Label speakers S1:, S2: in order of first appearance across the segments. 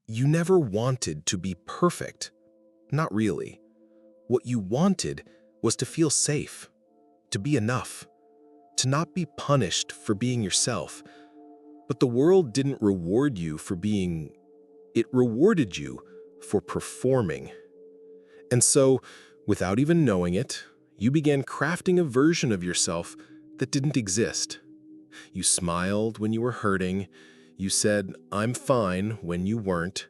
S1: You never wanted to be perfect. Not really. What you wanted was to feel safe, to be enough, to not be punished for being yourself. But the world didn't reward you for being, it rewarded you for performing. And so, without even knowing it, you began crafting a version of yourself that didn't exist. You smiled when you were hurting. You said, "I'm fine," when you weren't.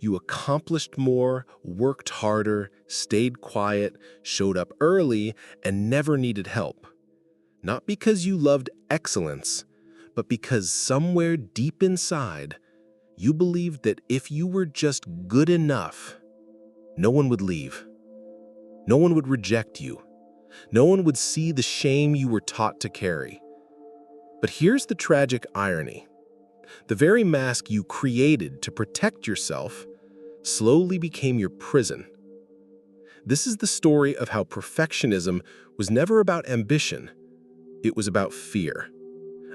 S1: You accomplished more, worked harder, stayed quiet, showed up early, and never needed help. Not because you loved excellence, but because somewhere deep inside, you believed that if you were just good enough, no one would leave. No one would reject you. No one would see the shame you were taught to carry. But here's the tragic irony. The very mask you created to protect yourself slowly became your prison. This is the story of how perfectionism was never about ambition. It was about fear.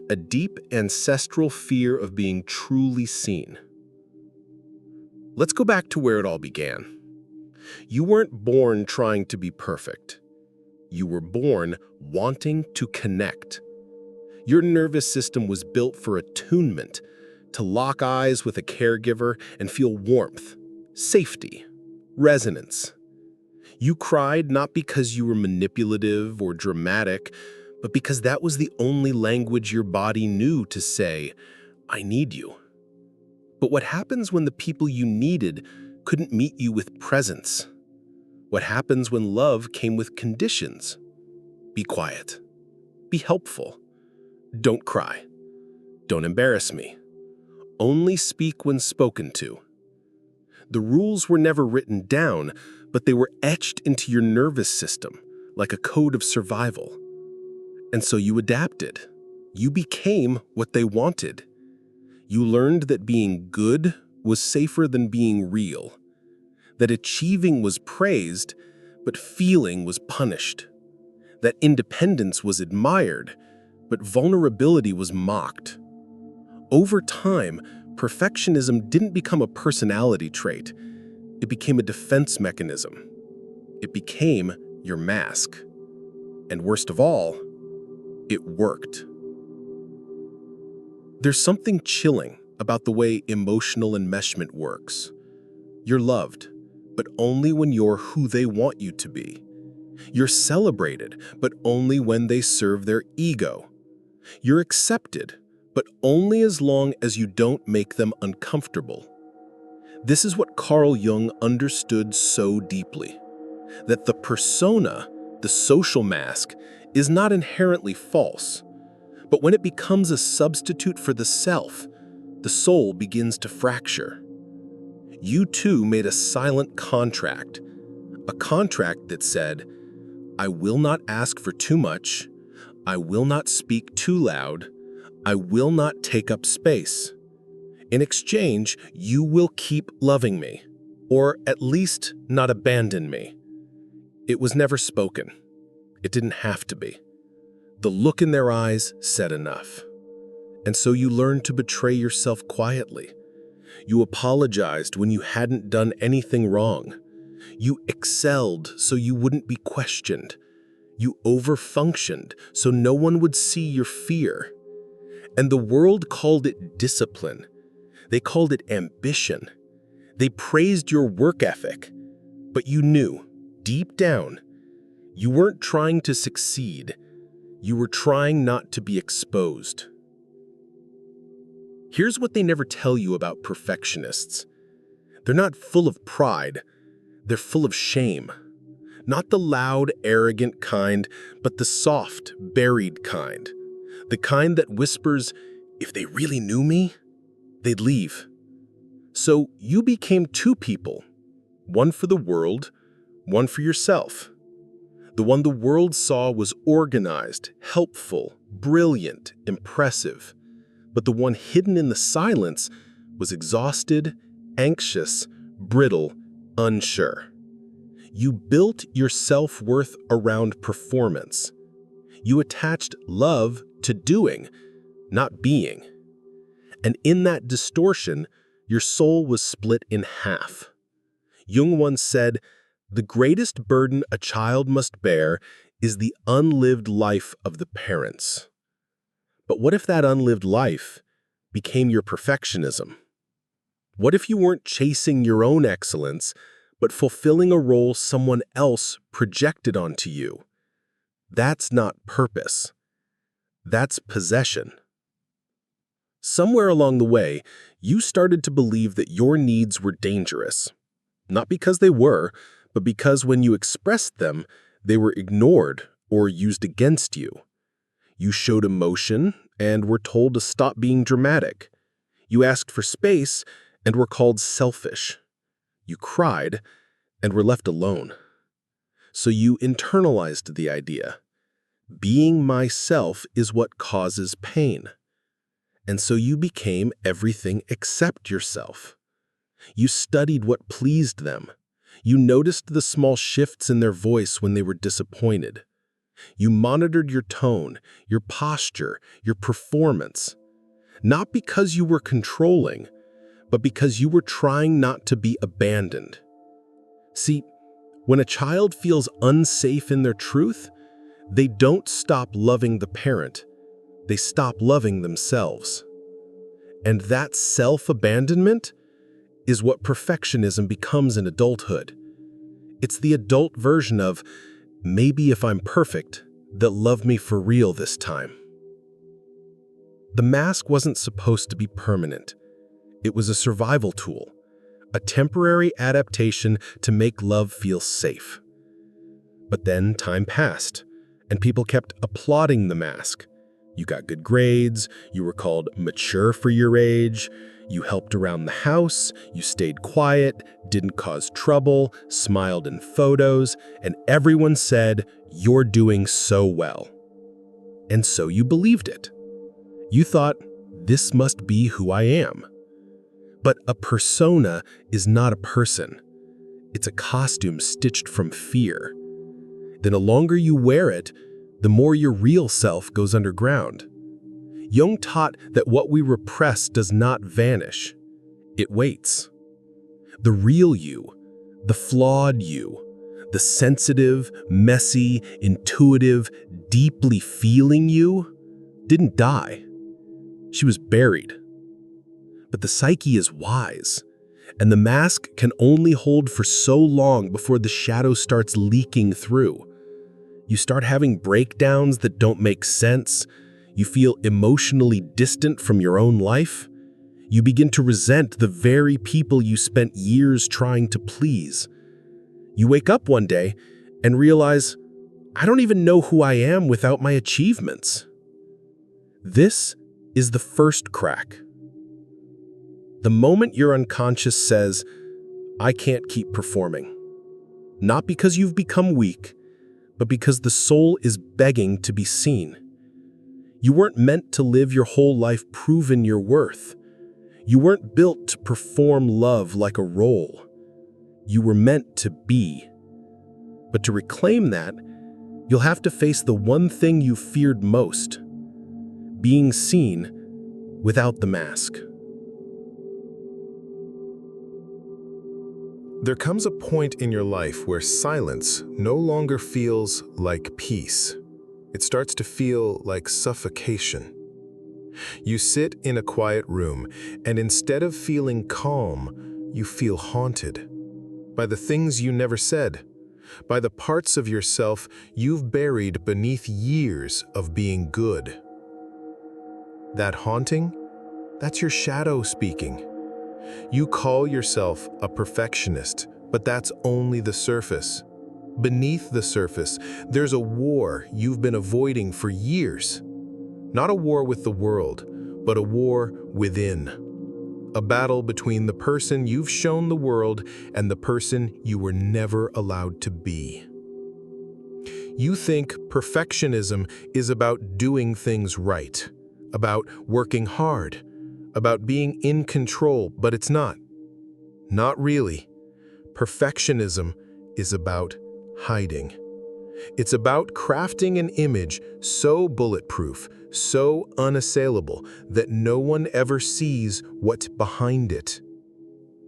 S1: A deep ancestral fear of being truly seen. Let's go back to where it all began. You weren't born trying to be perfect. You were born wanting to connect. Your nervous system was built for attunement, to lock eyes with a caregiver and feel warmth, safety, resonance. You cried not because you were manipulative or dramatic, but because that was the only language your body knew to say, "I need you." But what happens when the people you needed couldn't meet you with presence? What happens when love came with conditions? Be quiet. Be helpful. Don't cry. Don't embarrass me. Only speak when spoken to. The rules were never written down, but they were etched into your nervous system, like a code of survival. And so you adapted. You became what they wanted. You learned that being good was safer than being real, that achieving was praised, but feeling was punished, that independence was admired, but vulnerability was mocked. Over time, perfectionism didn't become a personality trait. It became a defense mechanism. It became your mask. And worst of all, it worked. There's something chilling about the way emotional enmeshment works. You're loved, but only when you're who they want you to be. You're celebrated, but only when they serve their ego. You're accepted, but only as long as you don't make them uncomfortable. This is what Carl Jung understood so deeply, that the persona, the social mask, is not inherently false. But when it becomes a substitute for the self, the soul begins to fracture. You too made a silent contract, a contract that said, "I will not ask for too much, I will not speak too loud, I will not take up space. In exchange, you will keep loving me, or at least not abandon me." It was never spoken. It didn't have to be. The look in their eyes said enough. And so you learned to betray yourself quietly. You apologized when you hadn't done anything wrong. You excelled so you wouldn't be questioned. You overfunctioned so no one would see your fear. And the world called it discipline. They called it ambition. They praised your work ethic. But you knew, deep down, you weren't trying to succeed. You were trying not to be exposed. Here's what they never tell you about perfectionists. They're not full of pride. They're full of shame. Not the loud, arrogant kind, but the soft, buried kind. The kind that whispers, "If they really knew me, they'd leave." So you became two people, one for the world, one for yourself. The one the world saw was organized, helpful, brilliant, impressive. But the one hidden in the silence was exhausted, anxious, brittle, unsure. You built your self-worth around performance. You attached love to doing, not being. And in that distortion, Your soul was split in half. Jung once said, "The greatest burden a child must bear is the unlived life of the parents." But what if that unlived life became your perfectionism? What if you weren't chasing your own excellence, but fulfilling a role someone else projected onto you? That's not purpose. That's possession. Somewhere along the way, you started to believe that your needs were dangerous. Not because they were, but because when you expressed them, they were ignored or used against you. You showed emotion and were told to stop being dramatic. You asked for space and were called selfish. You cried and were left alone. So you internalized the idea. Being myself is what causes pain. And so you became everything except yourself. You studied what pleased them. You noticed the small shifts in their voice when they were disappointed. You monitored your tone, your posture, your performance. Not because you were controlling, but because you were trying not to be abandoned. See, when a child feels unsafe in their truth, they don't stop loving the parent. They stop loving themselves. And that self-abandonment is what perfectionism becomes in adulthood. It's the adult version of, maybe if I'm perfect, they'll love me for real this time. The mask wasn't supposed to be permanent. It was a survival tool, a temporary adaptation to make love feel safe. But then time passed, and people kept applauding the mask. You got good grades, you were called mature for your age, you helped around the house, you stayed quiet, didn't cause trouble, smiled in photos, and everyone said, "You're doing so well." And so you believed it. You thought, this must be who I am. But a persona is not a person. It's a costume stitched from fear. Then the longer you wear it, the more your real self goes underground. Jung taught that what we repress does not vanish. It waits. The real you, the flawed you, the sensitive, messy, intuitive, deeply feeling you, didn't die. She was buried. But the psyche is wise, and the mask can only hold for so long before the shadow starts leaking through. You start having breakdowns that don't make sense. You feel emotionally distant from your own life. You begin to resent the very people you spent years trying to please. You wake up one day and realize, I don't even know who I am without my achievements. This is the first crack. The moment your unconscious says, I can't keep performing. Not because you've become weak, but because the soul is begging to be seen. You weren't meant to live your whole life proving your worth. You weren't built to perform love like a role. You were meant to be. But to reclaim that, you'll have to face the one thing you feared most: being seen without the mask. There comes a point in your life where silence no longer feels like peace. It starts to feel like suffocation. You sit in a quiet room, and instead of feeling calm, you feel haunted by the things you never said, by the parts of yourself you've buried beneath years of being good. That haunting, that's your shadow speaking. You call yourself a perfectionist, but that's only the surface. Beneath the surface, there's a war you've been avoiding for years. Not a war with the world, but a war within. A battle between the person you've shown the world and the person you were never allowed to be. You think perfectionism is about doing things right, about working hard, about being in control, but it's not. Not really. Perfectionism is about hiding. It's about crafting an image so bulletproof, so unassailable, that no one ever sees what's behind it.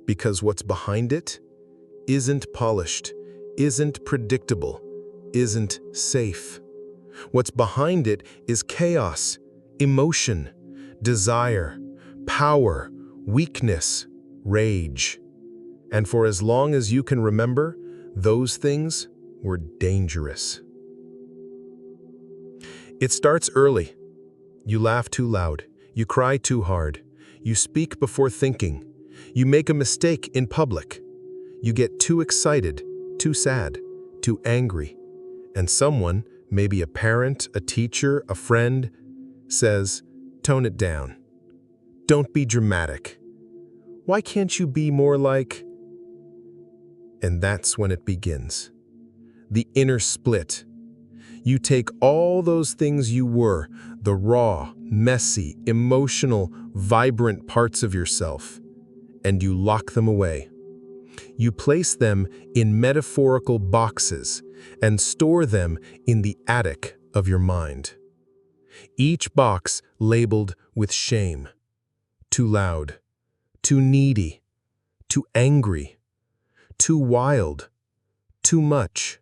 S1: Because what's behind it isn't polished, isn't predictable, isn't safe. What's behind it is chaos, emotion, desire, power, weakness, rage. And for as long as you can remember, those things were dangerous. It starts early. You laugh too loud. You cry too hard. You speak before thinking. You make a mistake in public. You get too excited, too sad, too angry. And someone, maybe a parent, a teacher, a friend, says, "Tone it down. Don't be dramatic. Why can't you be more like..." And that's when it begins. The inner split. You take all those things you were, the raw, messy, emotional, vibrant parts of yourself, and you lock them away. You place them in metaphorical boxes and store them in the attic of your mind. Each box labeled with shame. Too loud, too needy, too angry, too wild, too much.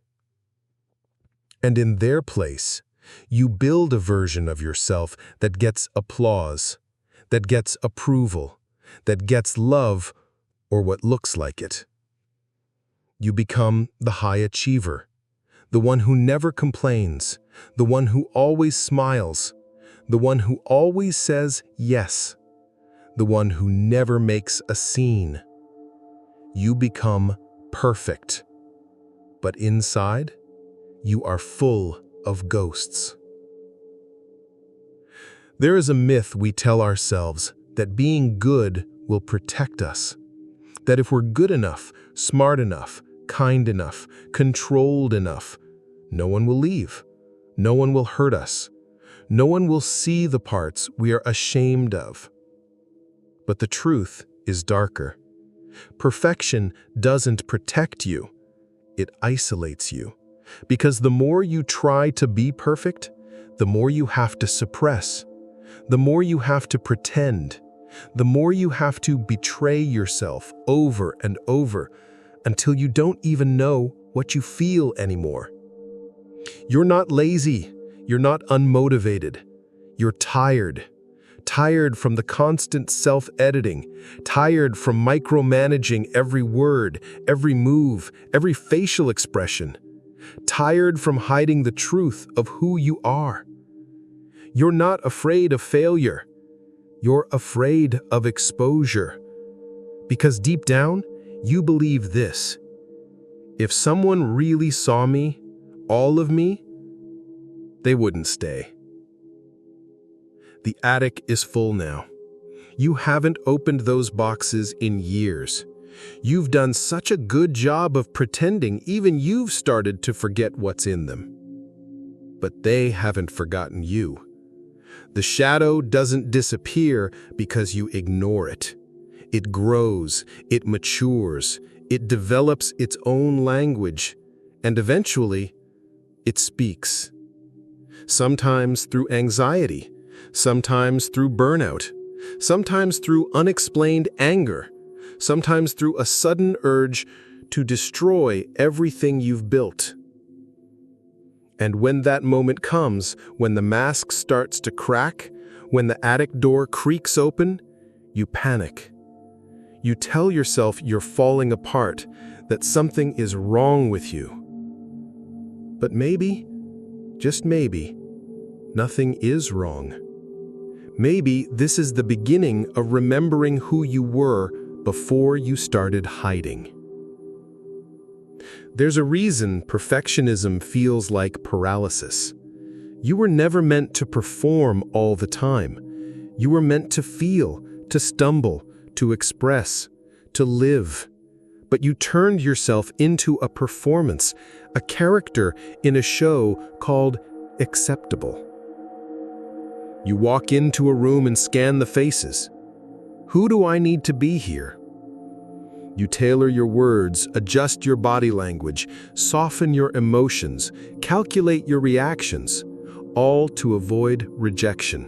S1: And in their place, you build a version of yourself that gets applause, that gets approval, that gets love, or what looks like it. You become the high achiever, the one who never complains, the one who always smiles, the one who always says yes, the one who never makes a scene. You become perfect. But inside, you are full of ghosts. There is a myth we tell ourselves that being good will protect us. That if we're good enough, smart enough, kind enough, controlled enough, no one will leave. No one will hurt us. No one will see the parts we are ashamed of. But the truth is darker. Perfection doesn't protect you. It isolates you. Because the more you try to be perfect, the more you have to suppress, the more you have to pretend, the more you have to betray yourself over and over until you don't even know what you feel anymore. You're not lazy. You're not unmotivated. You're tired. Tired from the constant self-editing, tired from micromanaging every word, every move, every facial expression. Tired from hiding the truth of who you are. You're not afraid of failure. You're afraid of exposure. Because deep down, you believe this: if someone really saw me, all of me, they wouldn't stay. The attic is full now. You haven't opened those boxes in years. You've done such a good job of pretending even you've started to forget what's in them. But they haven't forgotten you. The shadow doesn't disappear because you ignore it. It grows, it matures, it develops its own language, and eventually, it speaks. Sometimes through anxiety, sometimes through burnout, sometimes through unexplained anger, sometimes through a sudden urge to destroy everything you've built. And when that moment comes, when the mask starts to crack, when the attic door creaks open, you panic. You tell yourself you're falling apart, that something is wrong with you. But maybe, just maybe, nothing is wrong. Maybe this is the beginning of remembering who you were before you started hiding. There's a reason perfectionism feels like paralysis. You were never meant to perform all the time. You were meant to feel, to stumble, to express, to live. But you turned yourself into a performance, a character in a show called acceptable. You walk into a room and scan the faces. Who do I need to be here? You tailor your words, adjust your body language, soften your emotions, calculate your reactions, all to avoid rejection.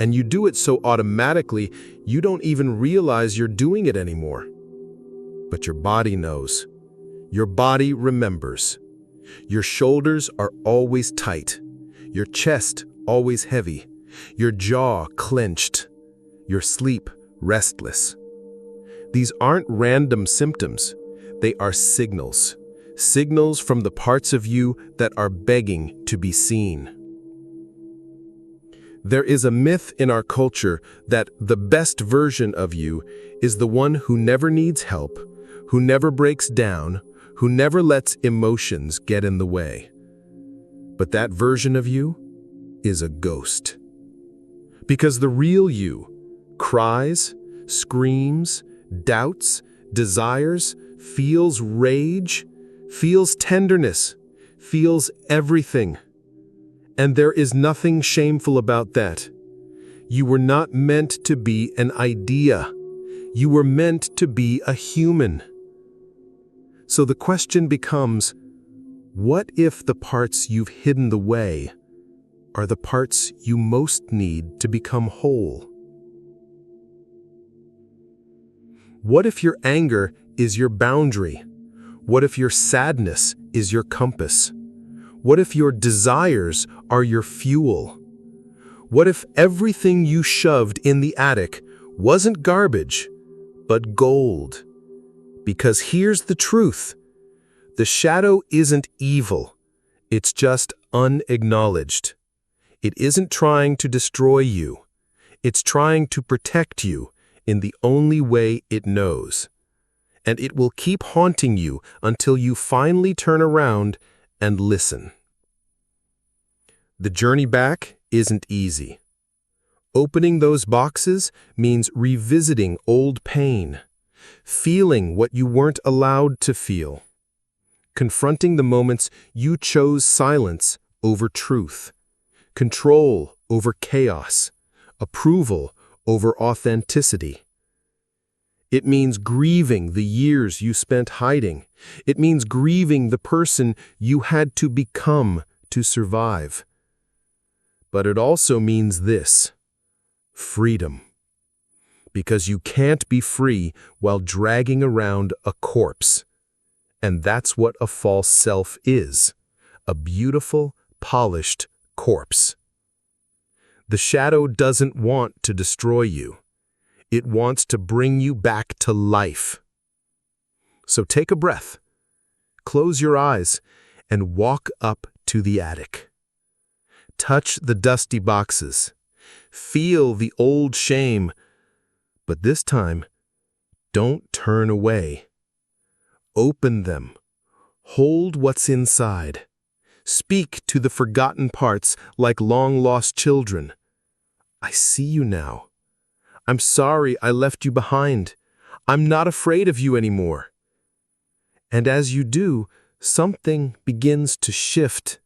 S1: And you do it so automatically, you don't even realize you're doing it anymore. But your body knows. Your body remembers. Your shoulders are always tight. Your chest always heavy. Your jaw clenched. Your sleep restless. These aren't random symptoms. They are signals. Signals from the parts of you that are begging to be seen. There is a myth in our culture that the best version of you is the one who never needs help, who never breaks down, who never lets emotions get in the way. But that version of you is a ghost. Because the real you cries, screams, doubts, desires, feels rage, feels tenderness, feels everything. And there is nothing shameful about that. You were not meant to be an idea. You were meant to be a human. So the question becomes, what if the parts you've hidden away are the parts you most need to become whole? What if your anger is your boundary? What if your sadness is your compass? What if your desires are your fuel? What if everything you shoved in the attic wasn't garbage, but gold? Because here's the truth. The shadow isn't evil. It's just unacknowledged. It isn't trying to destroy you. It's trying to protect you in the only way it knows. And it will keep haunting you until you finally turn around and listen. The journey back isn't easy. Opening those boxes means revisiting old pain, feeling what you weren't allowed to feel, confronting the moments you chose silence over truth, control over chaos, approval over authenticity. It means grieving the years you spent hiding. It means grieving the person you had to become to survive. But it also means this: freedom. Because you can't be free while dragging around a corpse. And that's what a false self is: a beautiful, polished corpse. The shadow doesn't want to destroy you. It wants to bring you back to life. So take a breath, close your eyes, and walk up to the attic. Touch the dusty boxes. Feel the old shame. But this time, don't turn away. Open them. Hold what's inside. Speak to the forgotten parts like long-lost children. I see you now. I'm sorry I left you behind. I'm not afraid of you anymore. And as you do, something begins to shift.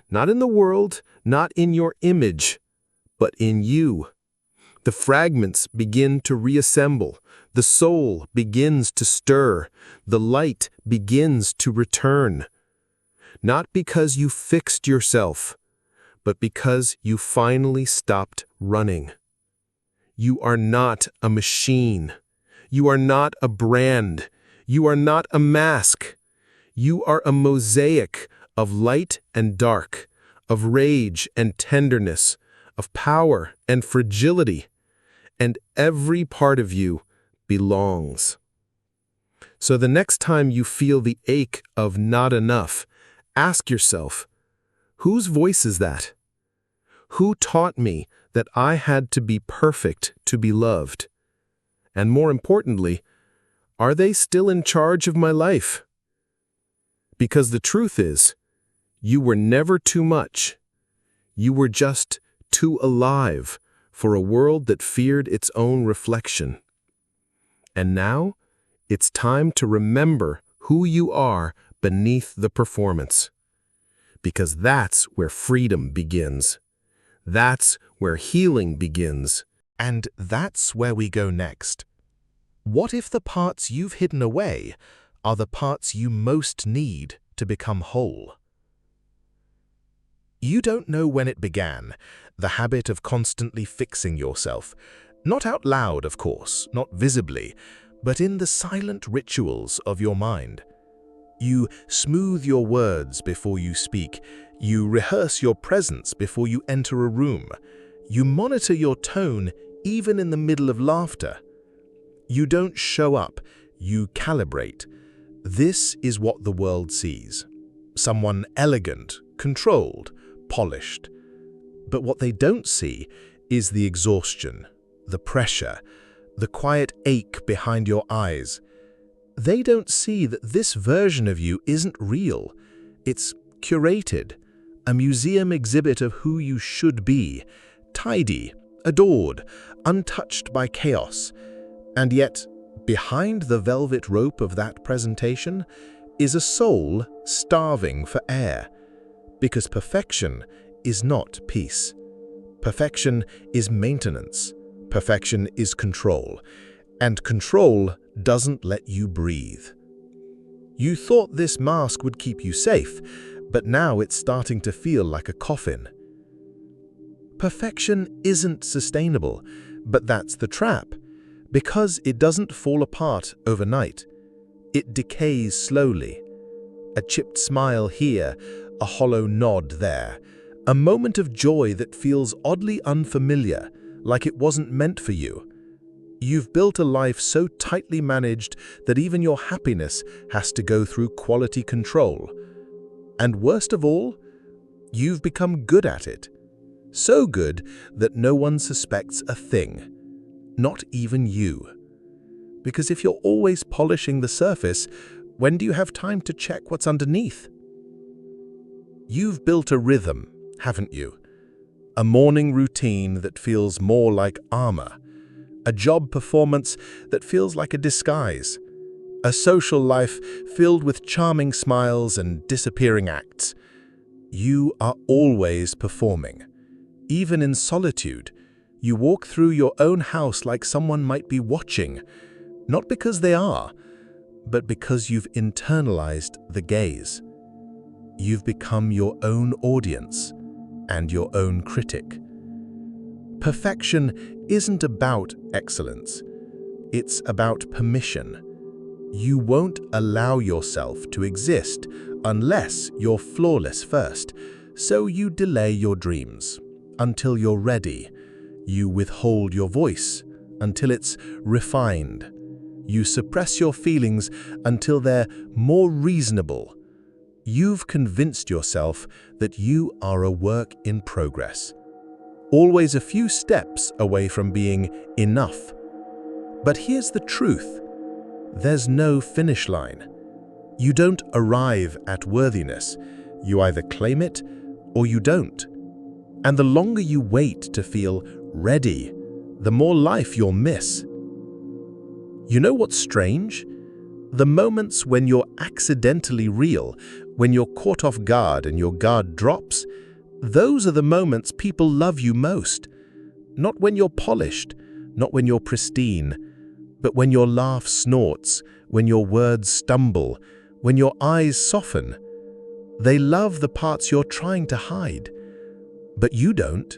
S1: Not in the world, not in your image, but in you. The fragments begin to reassemble. The soul begins to stir. The light begins to return. Not because you fixed yourself, but because you finally stopped running. You are not a machine. You are not a brand. You are not a mask. You are a mosaic of light and dark, of rage and tenderness, of power and fragility, and every part of you belongs. So the next time you feel the ache of not enough, ask yourself, whose voice is that? Who taught me that I had to be perfect to be loved? And more importantly, are they still in charge of my life? Because the truth is, you were never too much. You were just too alive for a world that feared its own reflection. And now, it's time to remember who you are beneath the performance. Because that's where freedom begins. That's where healing begins.
S2: And that's where we go next. What if the parts you've hidden away are the parts you most need to become whole? You don't know when it began, the habit of constantly fixing yourself. Not out loud, of course, not visibly, but in the silent rituals of your mind. You smooth your words before you speak. You rehearse your presence before you enter a room. You monitor your tone even in the middle of laughter. You don't show up, you calibrate. This is what the world sees. Someone elegant, controlled, polished. But what they don't see is the exhaustion, the pressure, the quiet ache behind your eyes. They don't see that this version of you isn't real. It's curated, a museum exhibit of who you should be, tidy, adored, untouched by chaos. And yet, behind the velvet rope of that presentation is a soul starving for air. Because perfection is not peace. Perfection is maintenance. Perfection is control. And control doesn't let you breathe. You thought this mask would keep you safe, but now it's starting to feel like a coffin. Perfection isn't sustainable, but that's the trap. Because it doesn't fall apart overnight. It decays slowly. A chipped smile here, a hollow nod there. A moment of joy that feels oddly unfamiliar, like it wasn't meant for you. You've built a life so tightly managed that even your happiness has to go through quality control. And worst of all, you've become good at it. So good that no one suspects a thing. Not even you. Because if you're always polishing the surface, when do you have time to check what's underneath? You've built a rhythm, haven't you? A morning routine that feels more like armor. A job performance that feels like a disguise. A social life filled with charming smiles and disappearing acts. You are always performing. Even in solitude, you walk through your own house like someone might be watching, not because they are, but because you've internalized the gaze. You've become your own audience and your own critic. Perfection isn't about excellence. It's about permission. You won't allow yourself to exist unless you're flawless first, so you delay your dreams until you're ready. You withhold your voice until it's refined. You suppress your feelings until they're more reasonable. You've convinced yourself that you are a work in progress, always a few steps away from being enough. But here's the truth. There's no finish line. You don't arrive at worthiness. You either claim it or you don't. And the longer you wait to feel ready, the more life you'll miss. You know what's strange? The moments when you're accidentally real, when you're caught off guard and your guard drops, those are the moments people love you most. Not when you're polished, not when you're pristine, but when your laugh snorts, when your words stumble, when your eyes soften. They love the parts you're trying to hide. But you don't,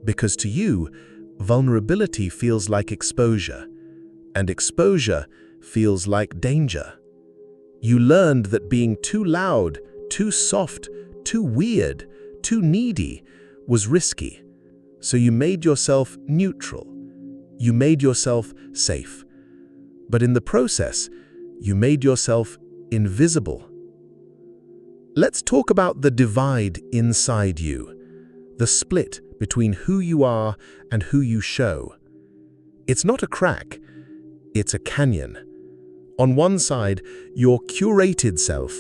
S2: because to you, vulnerability feels like exposure, and exposure feels like danger. You learned that being too loud, too soft, too weird, too needy was risky. So you made yourself neutral. You made yourself safe. But in the process, you made yourself invisible. Let's talk about the divide inside you, the split between who you are and who you show. It's not a crack, it's a canyon. On one side, your curated self,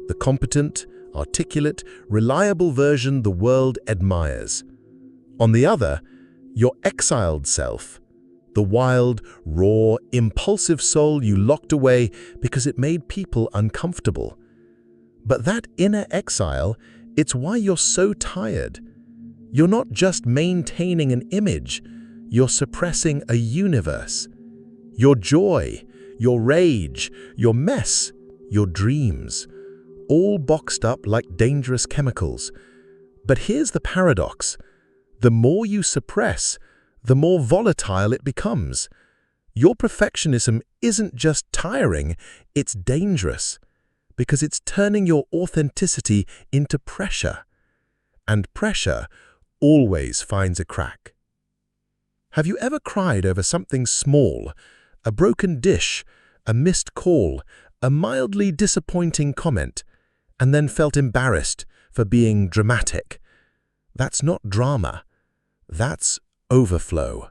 S2: the competent, articulate, reliable version the world admires. On the other, your exiled self, the wild, raw, impulsive soul you locked away because it made people uncomfortable. But that inner exile, it's why you're so tired. You're not just maintaining an image, you're suppressing a universe. Your joy, your rage, your mess, your dreams, all boxed up like dangerous chemicals. But here's the paradox. The more you suppress, the more volatile it becomes. Your perfectionism isn't just tiring, it's dangerous, because it's turning your authenticity into pressure. And pressure always finds a crack. Have you ever cried over something small, a broken dish, a missed call, a mildly disappointing comment, and then felt embarrassed for being dramatic? That's not drama. That's overflow.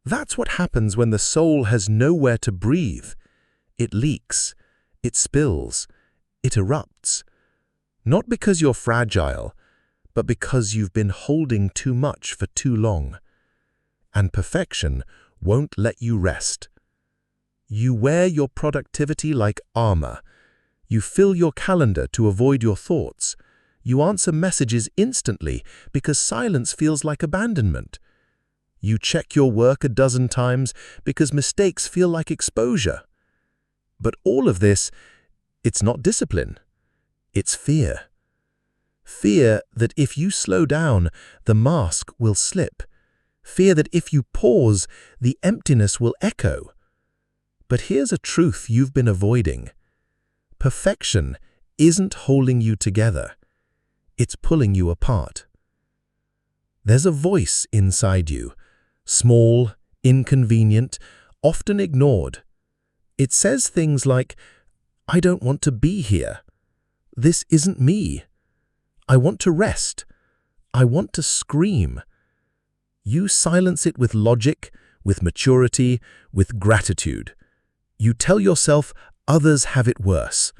S2: That's what happens when the soul has nowhere to breathe. It leaks, it spills, it erupts. Not because you're fragile, but because you've been holding too much for too long. And perfection won't let you rest. You wear your productivity like armor. You fill your calendar to avoid your thoughts. You answer messages instantly because silence feels like abandonment. You check your work a dozen times because mistakes feel like exposure. But all of this, it's not discipline. It's fear. Fear that if you slow down, the mask will slip. Fear that if you pause, the emptiness will echo. But here's a truth you've been avoiding. Perfection isn't holding you together. It's pulling you apart. There's a voice inside you, small, inconvenient, often ignored. It says things like, "I don't want to be here. This isn't me. I want to rest. I want to scream." You silence it with logic, with maturity, with gratitude. You tell yourself others have it worse,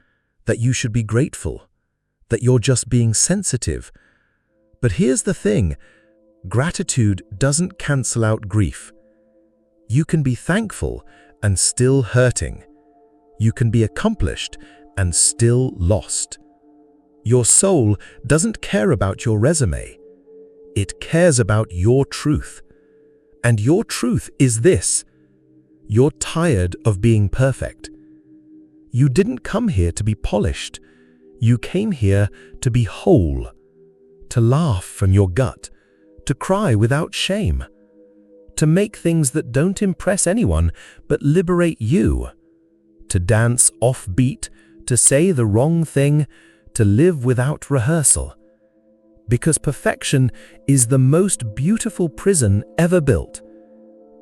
S2: that you should be grateful, that you're just being sensitive. But here's the thing, gratitude doesn't cancel out grief. You can be thankful and still hurting. You can be accomplished and still lost. Your soul doesn't care about your resume. It cares about your truth. And your truth is this: you're tired of being perfect. You didn't come here to be polished. You came here to be whole, to laugh from your gut, to cry without shame, to make things that don't impress anyone but liberate you, to dance off-beat, to say the wrong thing, to live without rehearsal. Because perfection is the most beautiful prison ever built.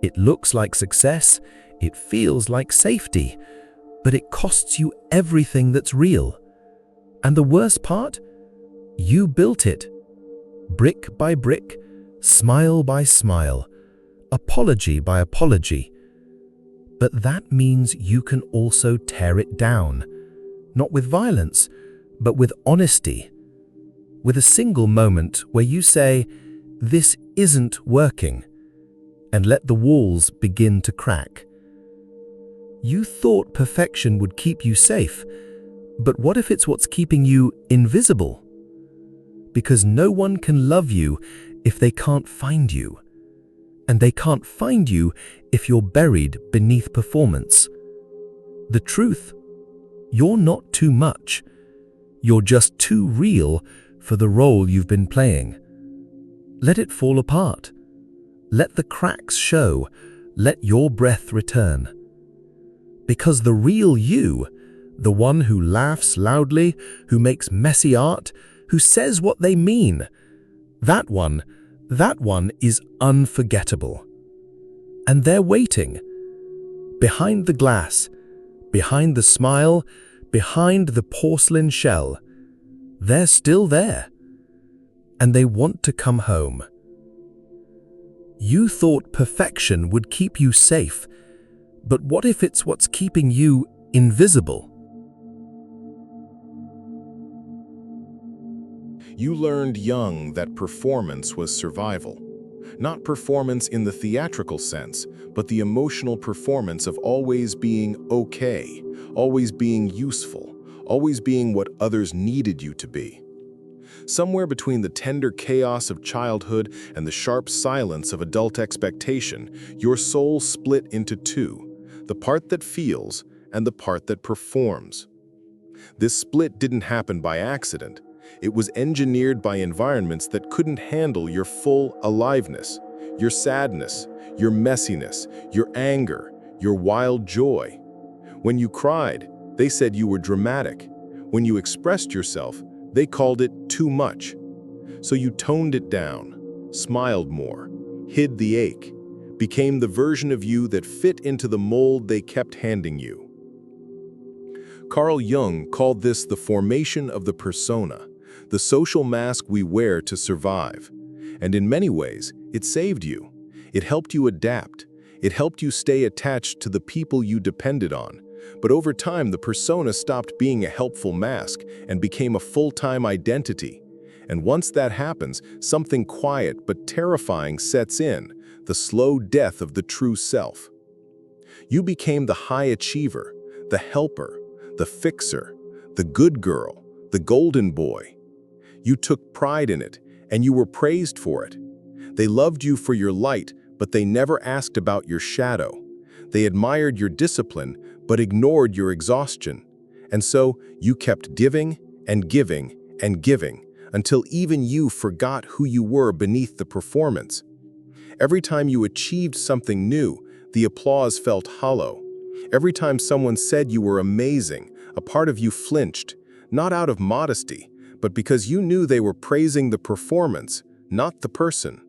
S2: It looks like success, it feels like safety, but it costs you everything that's real. And the worst part? You built it. Brick by brick, smile by smile, apology by apology. But that means you can also tear it down, not with violence, but with honesty. With a single moment where you say, "This isn't working," and let the walls begin to crack. You thought perfection would keep you safe, but what if it's what's keeping you invisible? Because no one can love you if they can't find you. And they can't find you if you're buried beneath performance. The truth, you're not too much. You're just too real for the role you've been playing. Let it fall apart. Let the cracks show. Let your breath return. Because the real you, the one who laughs loudly, who makes messy art, who says what they mean, that one is unforgettable. And they're waiting. Behind the glass, behind the smile, behind the porcelain shell. They're still there. And they want to come home. You thought perfection would keep you safe, but what if it's what's keeping you invisible?
S1: You learned young that performance was survival. Not performance in the theatrical sense, but the emotional performance of always being okay, always being useful, always being what others needed you to be. Somewhere between the tender chaos of childhood and the sharp silence of adult expectation, your soul split into two, the part that feels and the part that performs. This split didn't happen by accident. It was engineered by environments that couldn't handle your full aliveness, your sadness, your messiness, your anger, your wild joy. When you cried, they said you were dramatic. When you expressed yourself, they called it too much. So you toned it down, smiled more, hid the ache, became the version of you that fit into the mold they kept handing you. Carl Jung called this the formation of the persona, the social mask we wear to survive. And in many ways, it saved you. It helped you adapt. It helped you stay attached to the people you depended on. But over time, the persona stopped being a helpful mask and became a full-time identity. And once that happens, something quiet but terrifying sets in, the slow death of the true self. You became the high achiever, the helper, the fixer, the good girl, the golden boy. You took pride in it, and you were praised for it. They loved you for your light, but they never asked about your shadow. They admired your discipline, but ignored your exhaustion. And so you kept giving and giving and giving, until even you forgot who you were beneath the performance. Every time you achieved something new, the applause felt hollow. Every time someone said you were amazing, a part of you flinched, not out of modesty, but because you knew they were praising the performance, not the person.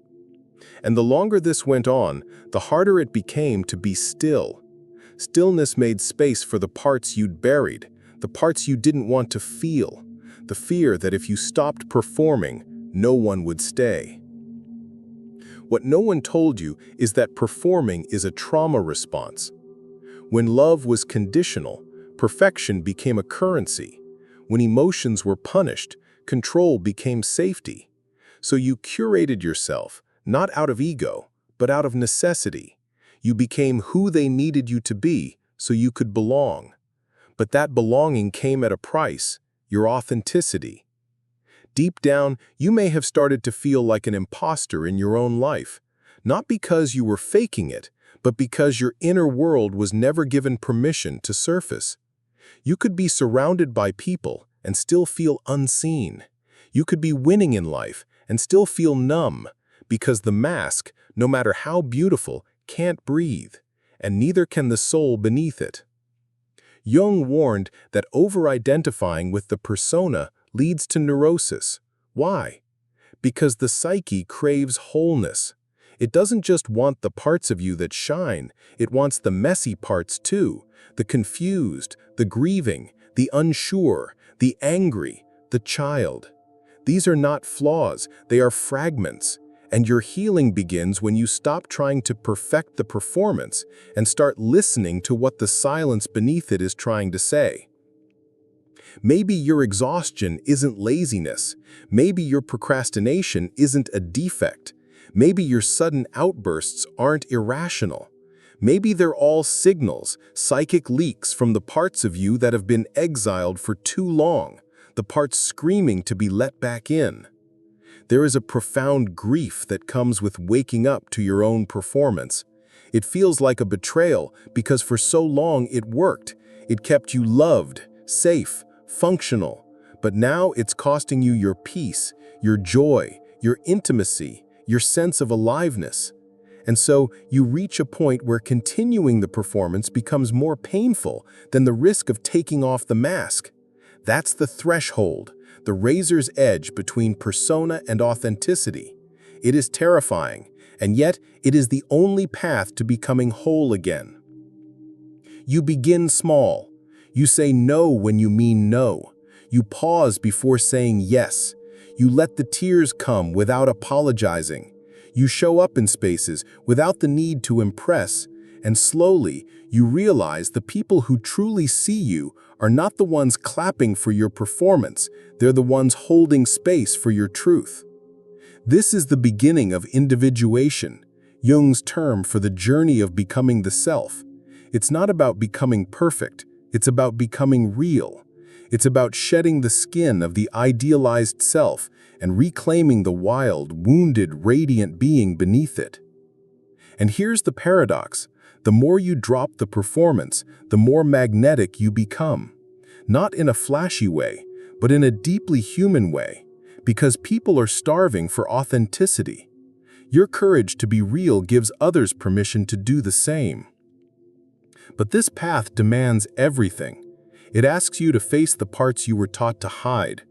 S1: And the longer this went on, the harder it became to be still. Stillness made space for the parts you'd buried, the parts you didn't want to feel, the fear that if you stopped performing, no one would stay. What no one told you is that performing is a trauma response. When love was conditional, perfection became a currency. When emotions were punished, control became safety. So you curated yourself, not out of ego, but out of necessity. You became who they needed you to be so you could belong. But that belonging came at a price, your authenticity. Deep down, you may have started to feel like an imposter in your own life, not because you were faking it, but because your inner world was never given permission to surface. You could be surrounded by people and still feel unseen. You could be winning in life and still feel numb, because the mask, no matter how beautiful, can't breathe, and neither can the soul beneath it. Jung warned that over-identifying with the persona leads to neurosis. Why? Because the psyche craves wholeness. It doesn't just want the parts of you that shine, it wants the messy parts too, the confused, the grieving, the unsure, the angry, the child. These are not flaws, they are fragments. And your healing begins when you stop trying to perfect the performance and start listening to what the silence beneath it is trying to say. Maybe your exhaustion isn't laziness. Maybe your procrastination isn't a defect. Maybe your sudden outbursts aren't irrational. Maybe they're all signals, psychic leaks from the parts of you that have been exiled for too long, the parts screaming to be let back in. There is a profound grief that comes with waking up to your own performance. It feels like a betrayal because for so long it worked. It kept you loved, safe, functional. But now it's costing you your peace, your joy, your intimacy, your sense of aliveness. And so you reach a point where continuing the performance becomes more painful than the risk of taking off the mask. That's the threshold, the razor's edge between persona and authenticity. It is terrifying, and yet it is the only path to becoming whole again. You begin small. You say no when you mean no. You pause before saying yes. You let the tears come without apologizing. You show up in spaces without the need to impress, and slowly you realize the people who truly see you are not the ones clapping for your performance, they're the ones holding space for your truth. This is the beginning of individuation, Jung's term for the journey of becoming the self. It's not about becoming perfect, it's about becoming real. It's about shedding the skin of the idealized self and reclaiming the wild, wounded, radiant being beneath it. And here's the paradox. The more you drop the performance, the more magnetic you become. Not in a flashy way, but in a deeply human way, because people are starving for authenticity. Your courage to be real gives others permission to do the same.
S2: But this path demands everything. It asks you to face the parts you were taught to hide,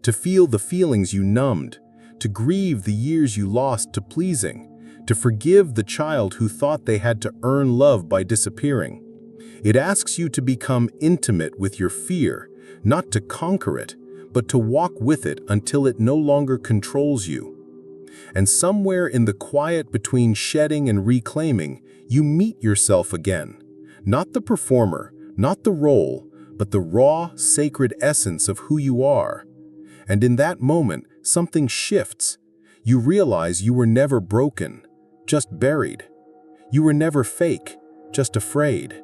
S2: to feel the feelings you numbed, to grieve the years you lost to pleasing, to forgive the child who thought they had to earn love by disappearing. It asks you to become intimate with your fear, not to conquer it, but to walk with it until it no longer controls you. And somewhere in the quiet between shedding and reclaiming, you meet yourself again. Not the performer, not the role, but the raw, sacred essence of who you are. And in that moment, something shifts. You realize you were never broken, just buried. You were never fake, just afraid.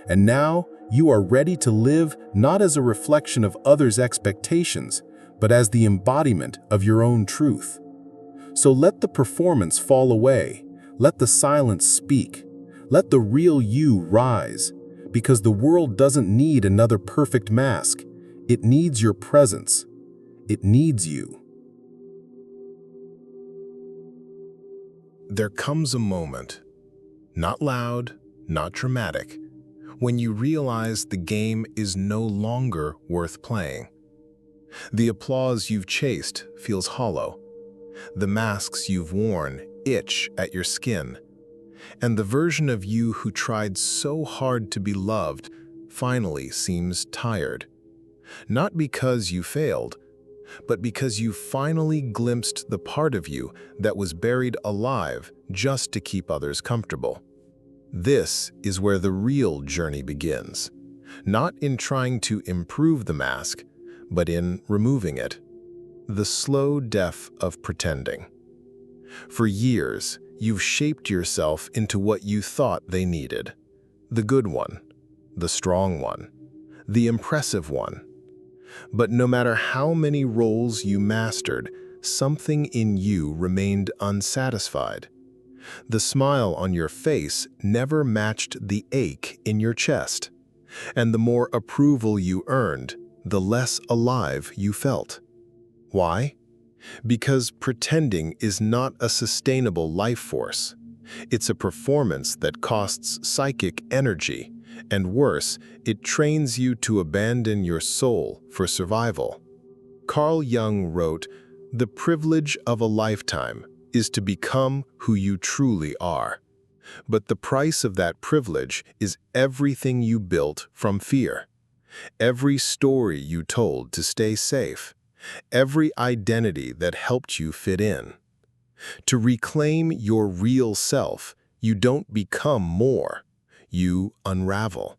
S2: And now, you are ready to live not as a reflection of others' expectations, but as the embodiment of your own truth. So let the performance fall away. Let the silence speak. Let the real you rise. Because the world doesn't need another perfect mask. It needs your presence. It needs you.
S1: There comes a moment, not loud, not dramatic, when you realize the game is no longer worth playing. The applause you've chased feels hollow. The masks you've worn itch at your skin. And the version of you who tried so hard to be loved finally seems tired. Not because you failed, but because you finally glimpsed the part of you that was buried alive just to keep others comfortable. This is where the real journey begins, not in trying to improve the mask, but in removing it. The slow death of pretending. For years, you've shaped yourself into what you thought they needed. The good one, the strong one, the impressive one. But no matter how many roles you mastered, something in you remained unsatisfied. The smile on your face never matched the ache in your chest. And the more approval you earned, the less alive you felt. Why? Because pretending is not a sustainable life force. It's a performance that costs psychic energy, and worse, it trains you to abandon your soul for survival. Carl Jung wrote, "The privilege of a lifetime is to become who you truly are. But the price of that privilege is everything you built from fear. Every story you told to stay safe. Every identity that helped you fit in. To reclaim your real self, you don't become more. You unravel.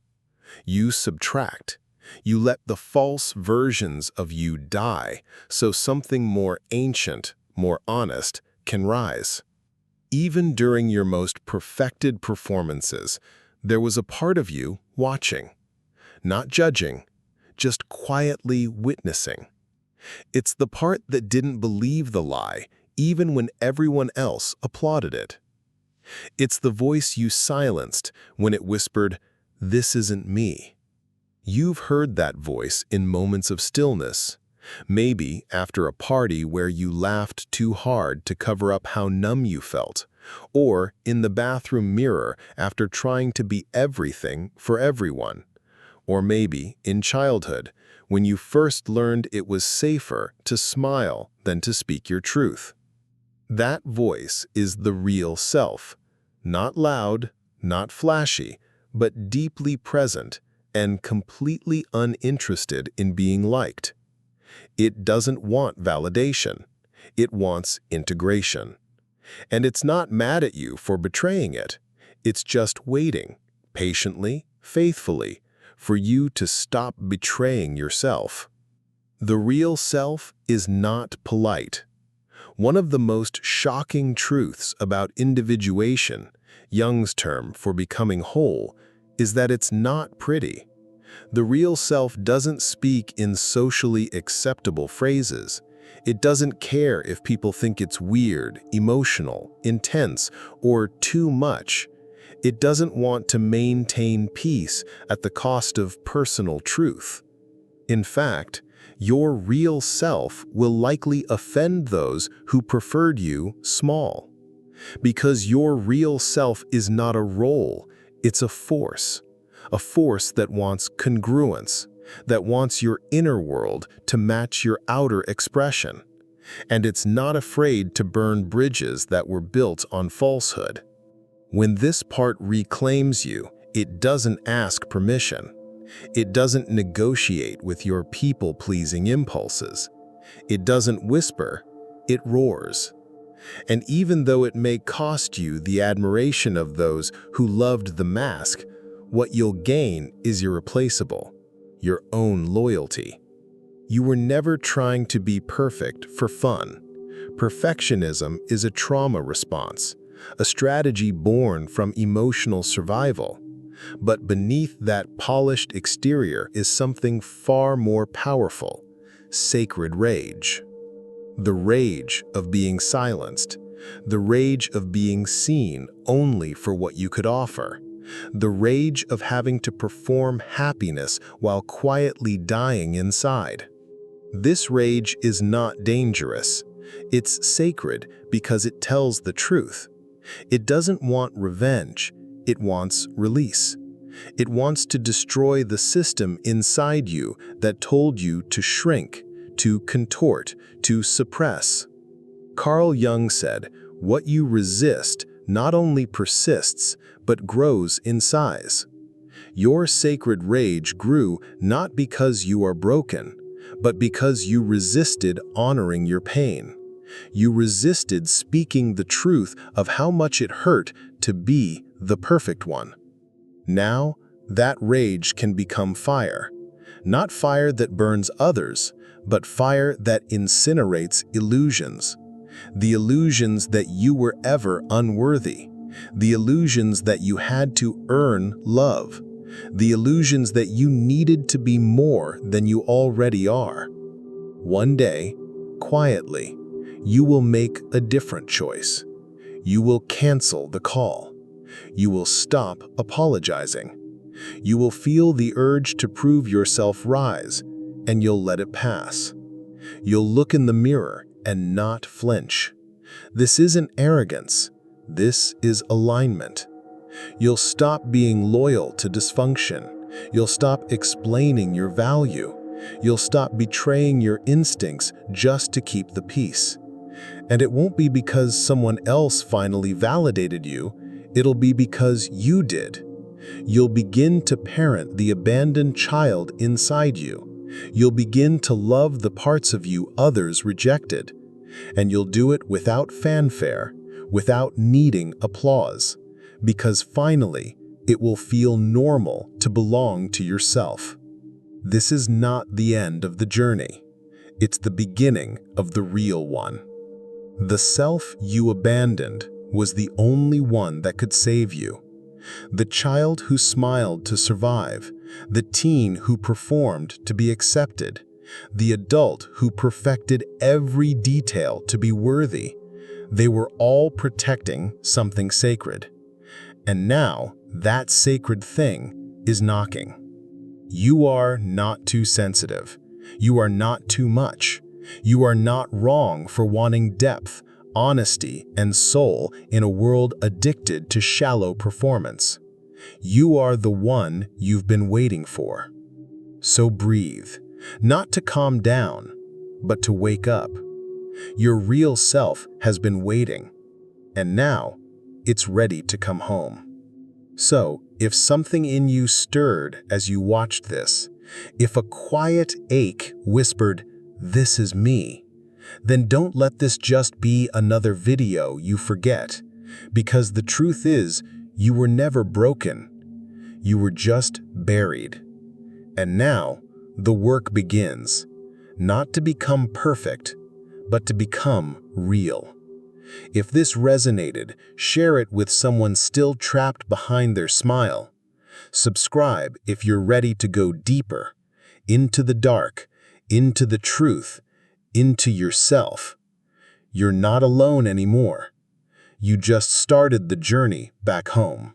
S1: You subtract. You let the false versions of you die so something more ancient, more honest, can rise. Even during your most perfected performances, there was a part of you watching. Not judging, just quietly witnessing. It's the part that didn't believe the lie, even when everyone else applauded it. It's the voice you silenced when it whispered, "This isn't me." You've heard that voice in moments of stillness, maybe after a party where you laughed too hard to cover up how numb you felt, or in the bathroom mirror after trying to be everything for everyone. Or maybe in childhood, when you first learned it was safer to smile than to speak your truth. That voice is the real self, not loud, not flashy, but deeply present and completely uninterested in being liked. It doesn't want validation. It wants integration. And it's not mad at you for betraying it. It's just waiting, patiently, faithfully, for you to stop betraying yourself. The real self is not polite. One of the most shocking truths about individuation, Jung's term for becoming whole, is that it's not pretty. The real self doesn't speak in socially acceptable phrases. It doesn't care if people think it's weird, emotional, intense, or too much. It doesn't want to maintain peace at the cost of personal truth. In fact, your real self will likely offend those who preferred you small. Because your real self is not a role, it's a force. a force that wants congruence, that wants your inner world to match your outer expression. And it's not afraid to burn bridges that were built on falsehood. When this part reclaims you, it doesn't ask permission. It doesn't negotiate with your people-pleasing impulses. It doesn't whisper, it roars. And even though it may cost you the admiration of those who loved the mask, what you'll gain is irreplaceable, your own loyalty. You were never trying to be perfect for fun. Perfectionism is a trauma response, a strategy born from emotional survival. But beneath that polished exterior is something far more powerful: sacred rage. The rage of being silenced, the rage of being seen only for what you could offer, the rage of having to perform happiness while quietly dying inside. This rage is not dangerous. It's sacred because it tells the truth. It doesn't want revenge, it wants release. It wants to destroy the system inside you that told you to shrink, to contort, to suppress. Carl Jung said, "What you resist not only persists, but grows in size." Your sacred rage grew not because you are broken, but because you resisted honoring your pain. You resisted speaking the truth of how much it hurt to be the perfect one. Now, that rage can become fire. Not fire that burns others, but fire that incinerates illusions. The illusions that you were ever unworthy. The illusions that you had to earn love. The illusions that you needed to be more than you already are. One day, quietly, you will make a different choice. You will cancel the call. You will stop apologizing. You will feel the urge to prove yourself rise, and you'll let it pass. You'll look in the mirror and not flinch. This isn't arrogance. This is alignment. You'll stop being loyal to dysfunction. You'll stop explaining your value. You'll stop betraying your instincts just to keep the peace. And it won't be because someone else finally validated you. It'll be because you did. You'll begin to parent the abandoned child inside you. You'll begin to love the parts of you others rejected. And you'll do it without fanfare, without needing applause, because finally, it will feel normal to belong to yourself. This is not the end of the journey. It's the beginning of the real one. The self you abandoned was the only one that could save you. The child who smiled to survive, the teen who performed to be accepted, the adult who perfected every detail to be worthy. They were all protecting something sacred. And now, that sacred thing is knocking. You are not too sensitive. You are not too much. You are not wrong for wanting depth, honesty, and soul in a world addicted to shallow performance. You are the one you've been waiting for. So breathe, not to calm down, but to wake up. Your real self has been waiting, and now it's ready to come home. So, if something in you stirred as you watched this, if a quiet ache whispered, "This is me," then don't let this just be another video you forget, because the truth is, you were never broken. You were just buried. And now, the work begins, not to become perfect, but to become real. If this resonated, share it with someone still trapped behind their smile. Subscribe if you're ready to go deeper, into the dark, into the truth, into yourself. You're not alone anymore. You just started the journey back home.